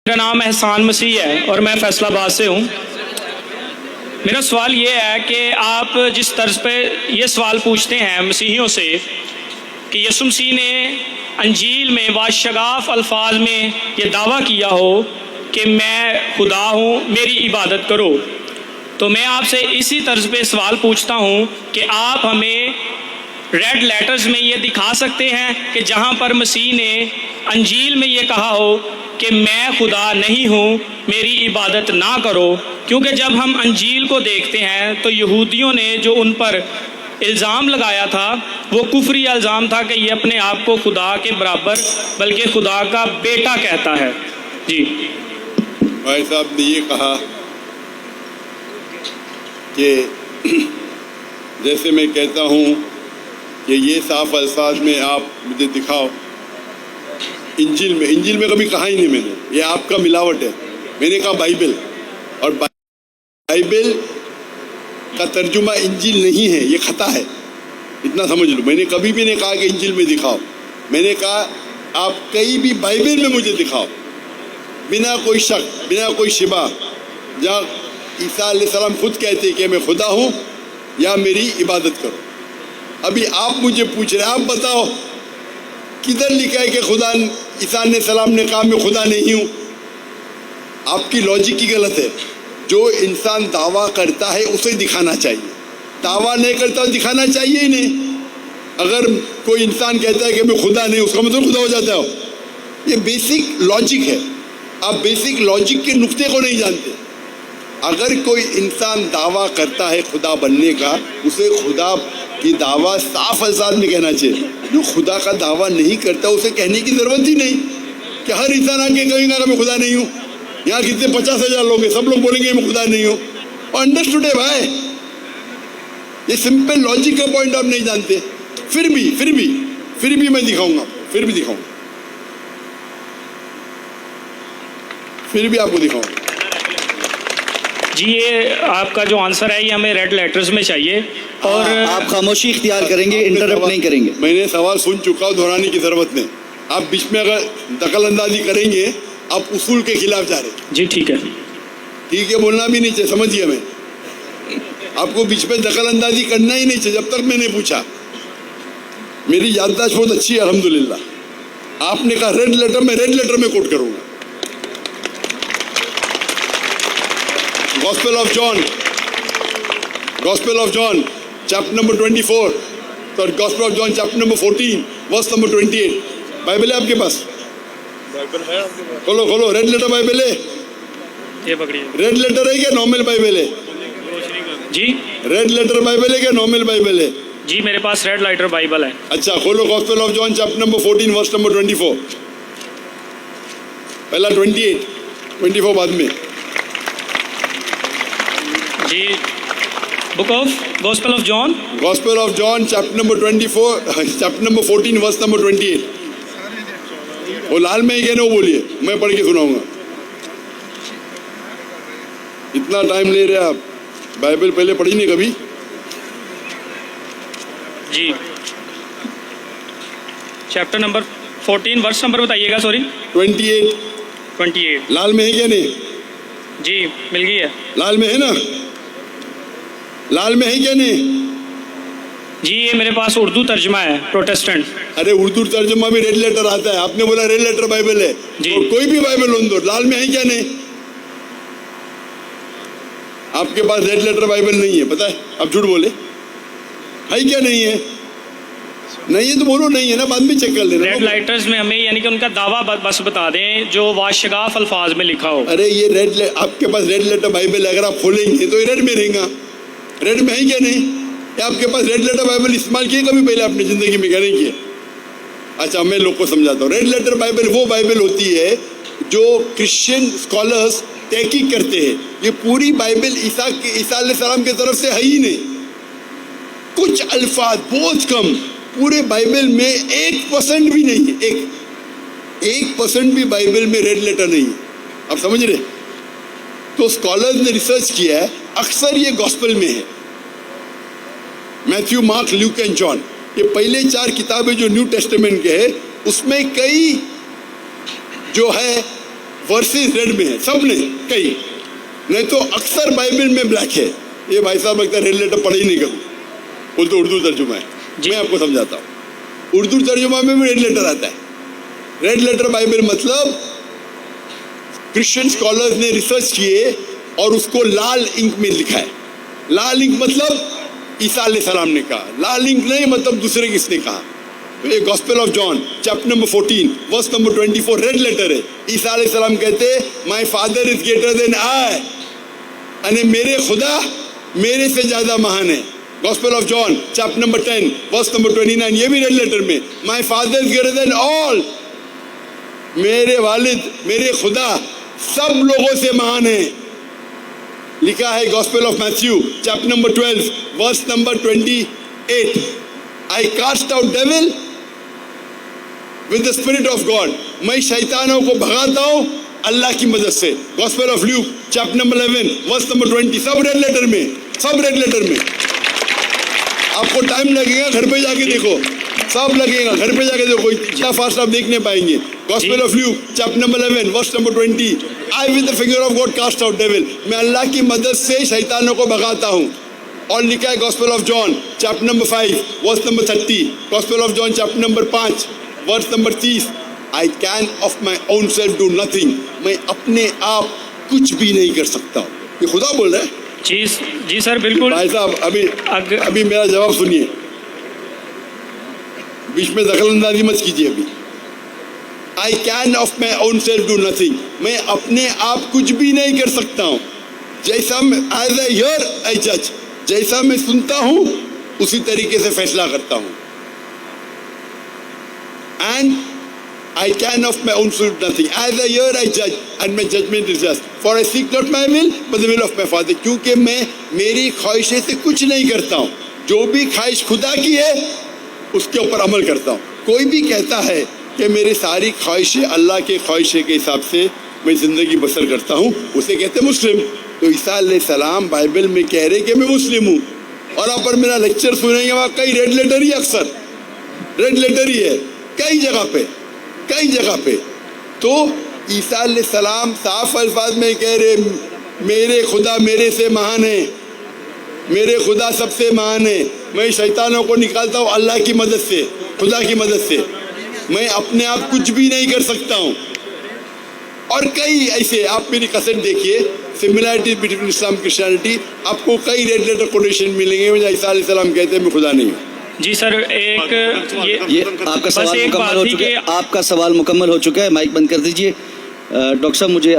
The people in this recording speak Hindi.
मेरा नाम एहसान मसीह है और मैं फैसलाबाद से हूँ। मेरा सवाल ये है कि आप जिस तर्ज पे ये सवाल पूछते हैं मसीहियों से कि यीशु मसीह ने अंजील में वाशगाफ अल्फाज में ये दावा किया हो कि मैं खुदा हूँ, मेरी इबादत करो, तो मैं आपसे इसी तर्ज पे सवाल पूछता हूँ कि आप हमें रेड लेटर्स में ये दिखा सकते हैं कि जहाँ पर मसीह ने अंजील में ये कहा हो कि मैं खुदा नहीं हूँ, मेरी इबादत ना करो। क्योंकि जब हम अंजील को देखते हैं तो यहूदियों ने जो उन पर इल्ज़ाम लगाया था वो कुफरी इल्ज़ाम था कि ये अपने आप को खुदा के बराबर बल्कि खुदा का बेटा कहता है। जी भाई साहब ने ये कहा कि जैसे मैं कहता हूँ कि ये साफ अल्फाज में आप मुझे दिखाओ। इंजिल में कभी कहा ही नहीं मैंने, ये आपका मिलावट है। मैंने कहा बाइबल, और बाइबल का तर्जुमा इंजिल नहीं है, ये खता है, इतना समझ लो। मैंने कभी भी नहीं कहा कि इंजिल में दिखाओ। मैंने कहा आप कहीं भी बाइबल में मुझे दिखाओ, बिना कोई शक, बिना कोई शिबा, जहाँ ईसा अलैहिस्सलाम खुद कहते कि मैं खुदा हूँ या मेरी इबादत करो। अभी आप मुझे पूछ रहे हैं, आप बताओ किधर लिखा है कि खुदा ईसा अलैहिस्सलाम ने कहा मैं खुदा नहीं हूँ। आपकी लॉजिक ही गलत है। जो इंसान दावा करता है उसे दिखाना चाहिए, दावा नहीं करता दिखाना चाहिए ही नहीं। अगर कोई इंसान कहता है कि मैं खुदा नहीं, उसका मतलब खुदा हो जाता हो। ये बेसिक लॉजिक है। आप बेसिक लॉजिक के नुक्ते को नहीं जानते। अगर कोई इंसान दावा करता है खुदा बनने का, उसे खुदा की दावा साफ अल्फाज में कहना चाहिए। जो खुदा का दावा नहीं करता उसे कहने की ज़रूरत ही नहीं कि हर इंसान आके कहेगा कि मैं खुदा नहीं हूँ। यहाँ कितने 50,000 लोग हैं, सब लोग बोलेंगे मैं खुदा नहीं हूँ। और अंडरस्टूड है भाई, ये सिंपल लॉजिक का पॉइंट आप नहीं जानते। फिर भी मैं दिखाऊंगा, फिर भी आपको दिखाऊंगा। जी, ये आपका जो आंसर है ये हमें रेड लेटर्स में चाहिए। और आप खामोशी इख्तियार करेंगे, इंटरप्ट नहीं करेंगे। मैंने सवाल सुन चुका हूँ, दोहराने की जरूरत नहीं। आप बीच में अगर दखल अंदाजी करेंगे आप उसूल के खिलाफ जा रहे हैं। जी ठीक है, बोलना भी नहीं चाहिए, समझिए। मैं आपको बीच में दखल अंदाजी करना ही नहीं चाहिए। जब तक मैंने पूछा, मेरी याददाश्त बहुत अच्छी है अल्हम्दुलिल्लाह। आपने कहा रेड लेटर, मैं रेड लेटर में कोट करूंगा। Gospel of John, chapter number 24, sorry, Gospel of John, chapter number 14, verse number 28. Bible है आपके पास? बाइबल है आपके पास? खोलो, रेड लेटर बाइबल है? ये पकड़िए। रेड लेटर है क्या नॉर्मल बाइबल है? जी, रेड लेटर बाइबल है क्या नॉर्मल बाइबल है? जी मेरे पास रेड लेटर बाइबल है। अच्छा, खोलो Gospel of John, chapter number 14, verse number 24. पहला 28, 24 बाद में। जी, book of gospel of John, chapter number 24, chapter number 14, verse number 28। वो लाल में ही कहने वो बोलिए, मैं पढ़ के सुनाऊंगा। इतना टाइम ले रहे आप, बाइबल पहले पढ़ी नहीं कभी? जी, चैप्टर नंबर 14, वर्स नंबर बताइएगा। सॉरी, 28। लाल में है क्या नहीं? जी मिल गई है। लाल में है ना? लाल में है क्या नहीं? जी, ये मेरे पास उर्दू तर्जमा है, प्रोटेस्टेंट। अरे उर्दू तर्जमा भी रेड लेटर आता है। आपने बोला रेड लेटर बाइबल है, तो कोई भी बाइबल हो दो, लाल में है क्या नहीं? आपके पास रेड लेटर बाइबल नहीं है, पता है? आप झूठ बोले, है क्या नहीं है? नहीं है तो बोलो नहीं है ना, बाद में चेक कर लेना। रेड लेटर्स में हमें यानी कि उनका दावा बस बता दें जो वाशगाफ अल्फाज में लिखा हो। अरे ये आपके पास रेड लेटर बाइबल है, अगर आप खोलेंगे तो ये रेड में रहेगा। रेड में है क्या नहीं? आपके पास रेड लेटर बाइबल इस्तेमाल किए कभी पहले आपने जिंदगी में? क्या नहीं किए? अच्छा, मैं लोग को समझाता हूँ। रेड लेटर बाइबल वो बाइबल होती है जो क्रिश्चियन स्कॉलर्स तहकीक करते हैं। ये पूरी बाइबल ईसा अलैहिस्सलाम की तरफ से है ही नहीं। कुछ अल्फाज बहुत कम, पूरे बाइबल में 1% भी नहीं है। 1% भी बाइबल में रेड लेटर नहीं है। आप समझ रहे? तो स्कॉलर्स ने रिसर्च किया है, अक्सर ये गॉस्पेल में है। Matthew, mark, Luke and John, ये पहले 4 किताबें जो न्यू टेस्टामेंट के हैं, उसमें कई जो है वर्सेस रेड में है, सब ने कई, नहीं तो अक्सर बाइबल में ब्लैक है। ये भाई साहब लगता है रेड लेटर पढ़े ही नहीं करूँ, बोल तो उर्दू तर्जुमा है। मैं आपको समझाता हूँ, उर्दू तर्जुमा में भी रेड लेटर आता है। रेड लेटर बाइबल मतलब क्रिश्चियन स्कॉलर्स ने रिसर्च किए और उसको लाल इंक में लिखा है। लाल इंक मतलब ईसा अलैहिस्सलाम ने कहा, लाल इंक नहीं मतलब दूसरे किसने कहा। तो ये gospel of John chapter number 14 verse number 24 red letter है। ईसा अलैहिस्सलाम कहते my father is greater than I, यानी मेरे खुदा मेरे से ज्यादा महान है। Gospel of John chapter number 10 verse number 29, ये भी रेड लेटर में, my father is greater than all, मेरे वालिद मेरे खुदा सब लोगों से महान है। लिखा है gospel of Matthew chapter number 12 verse number 28, I cast out devil with the spirit of God, मैं शैतानों को भगाता हूं अल्लाह की मदद से। Gospel of Luke chapter number 11 verse number 20, सब रेड लेटर में, सब रेड लेटर में। आपको टाइम लगेगा, घर पे जाके देखो, सब लगेगा, घर पे जाके देखो, इतना फास्ट आप देख नहीं पाएंगे। Gospel of Luke chapter number 11 verse number 20, I with the finger of God cast out devil, मैं अल्लाह की मदद से शैतानों को भगाता हूं। और लिखा है gospel of John chapter number 5 verse number 30, gospel of John chapter number 5 verse number 30, I can of my own self do nothing, मैं अपने आप कुछ भी नहीं कर सकता हूँ। ये खुदा बोल रहा है। जी सर बिल्कुल। भाई साहब अभी मेरा जवाब सुनिए, बीच में दखलंदाजी मत कीजिए। अभी आई can of my own self do nothing, मैं अपने आप कुछ भी नहीं कर सकता हूँ। जैसा एज आई हियर आई जज, जैसा मैं सुनता हूं उसी तरीके से फैसला करता हूं। And I can of my own self nothing, as I hear I जज and my judgment is just, for I seek not my will but the will of my father, क्योंकि मैं मेरी ख्वाहिशें से कुछ नहीं करता हूं, जो भी ख्वाहिश खुदा की है उसके ऊपर अमल करता हूं। कोई भी कहता है कि मेरी सारी ख्वाहिशें अल्लाह के ख्वाहिशें के हिसाब से मैं जिंदगी बसर करता हूं, उसे कहते हैं मुस्लिम। तो ईसा अलैहिस्सलाम बाइबल में कह रहे कि मैं मुस्लिम हूँ, और आप पर मेरा लेक्चर सुनेंगे वहाँ कई रेड लेटर ही, अक्सर रेड लेटर ही है कई जगह पे, कई जगह पे। तो ईसा अलैहिस्सलाम साफ अल्फाज में कह रहे मेरे खुदा मेरे से महान है, मेरे खुदा सबसे महान है, मैं शैतानों को निकालता हूँ अल्लाह की मदद से, खुदा की मदद से, मैं अपने आप कुछ भी नहीं कर सकता हूँ। और कई ऐसे, आप मेरी कसर देखिए, सिमिलैरिटी बिटवीन इस्लाम क्रिश्चियनिटी, आपको कई रेड लेटर कोटेशन मिलेंगे में ईसा अलैहिस्सलाम कहते हैं मैं खुदा नहीं हूँ। जी सर, एक ये आपका सवाल मुकम्मल हो चुका है, आपका सवाल मुकम्मल हो चुका है, माइक बंद कर दीजिए। डॉक्टर साहब मुझे